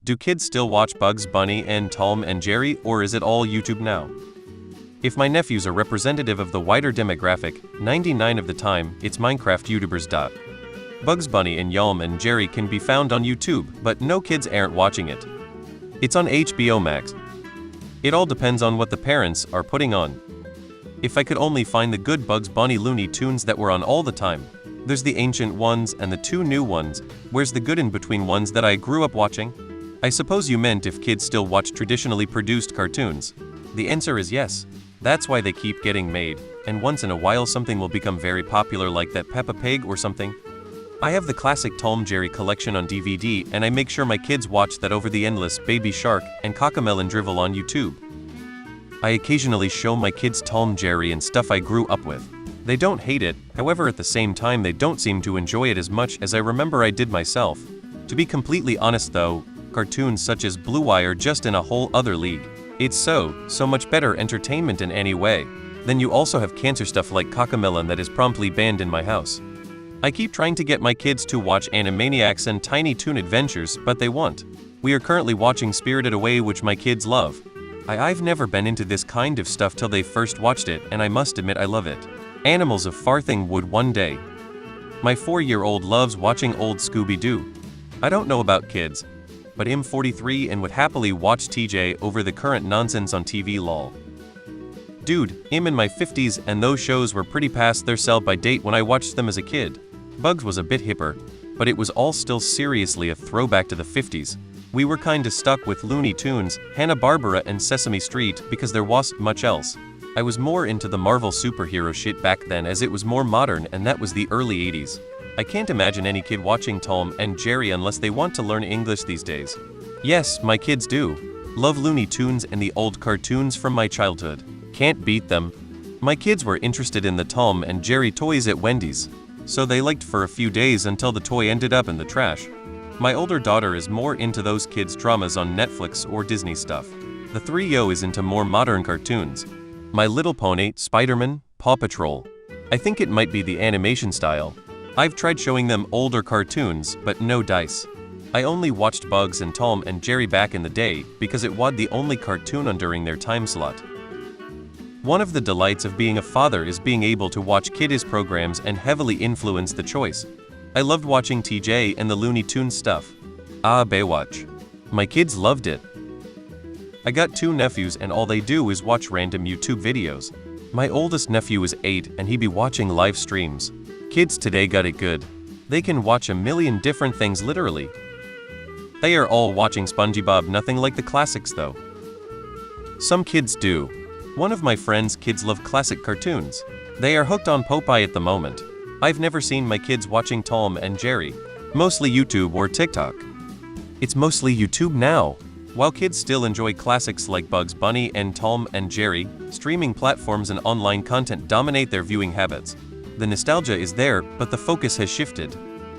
Do kids still watch Bugs Bunny and Tom and Jerry, or is it all YouTube now? If my nephews are representative of the wider demographic, 99% of the time, it's Minecraft YouTubers. Bugs Bunny and Tom and Jerry can be found on YouTube, but no kids aren't watching it. It's on HBO Max. It all depends on what the parents are putting on. If I could only find the good Bugs Bunny Looney Tunes that were on all the time. There's the ancient ones and the two new ones. Where's the good in between ones that I grew up watching? I suppose you meant if kids still watch traditionally produced cartoons. The answer is yes. That's why they keep getting made, and once in a while something will become very popular like that Peppa Pig or something. I have the classic Tom Jerry collection on DVD, and I make sure my kids watch that over the endless Baby Shark and Cocomelon drivel on YouTube. I occasionally show my kids Tom Jerry and stuff I grew up with. They don't hate it, however at the same time they don't seem to enjoy it as much as I remember I did myself. To be completely honest though, cartoons such as Blue Eye are just in a whole other league. It's so much better entertainment in any way. Then you also have cancer stuff like Cocomelon that is promptly banned in my house. I keep trying to get my kids to watch Animaniacs and Tiny Toon Adventures, but they won't. We are currently watching Spirited Away, which my kids love. I've never been into this kind of stuff till they first watched it, and I must admit I love it. Animals of Farthing Wood one day. My 4-year-old loves watching old Scooby-Doo. I don't know about kids, but I'm 43 and would happily watch TJ over the current nonsense on TV lol. Dude, I'm in my 50s and those shows were pretty past their sell-by date when I watched them as a kid. Bugs was a bit hipper, but it was all still seriously a throwback to the 50s. We were kinda stuck with Looney Tunes, Hanna-Barbera and Sesame Street because there wasn't much else. I was more into the Marvel superhero shit back then as it was more modern, and that was the early 80s. I can't imagine any kid watching Tom and Jerry unless they want to learn English these days. Yes, my kids do. Love Looney Tunes and the old cartoons from my childhood. Can't beat them. My kids were interested in the Tom and Jerry toys at Wendy's, so they liked for a few days until the toy ended up in the trash. My older daughter is more into those kids' dramas on Netflix or Disney stuff. The 3-yo is into more modern cartoons. My Little Pony, Spider-Man, Paw Patrol. I think it might be the animation style. I've tried showing them older cartoons, but no dice. I only watched Bugs and Tom and Jerry back in the day because it was the only cartoon on during their time slot. One of the delights of being a father is being able to watch kiddies programs and heavily influence the choice. I loved watching TJ and the Looney Tunes stuff. Baywatch. My kids loved it. I got 2 nephews and all they do is watch random YouTube videos. My oldest nephew is 8 and he be watching live streams. Kids today got it good. They can watch a million different things literally. They are all watching SpongeBob, nothing like the classics though. Some kids do. One of my friends' kids love classic cartoons. They are hooked on Popeye at the moment. I've never seen my kids watching Tom and Jerry. Mostly YouTube or TikTok. It's mostly YouTube now. While kids still enjoy classics like Bugs Bunny and Tom and Jerry, streaming platforms and online content dominate their viewing habits. The nostalgia is there, but the focus has shifted.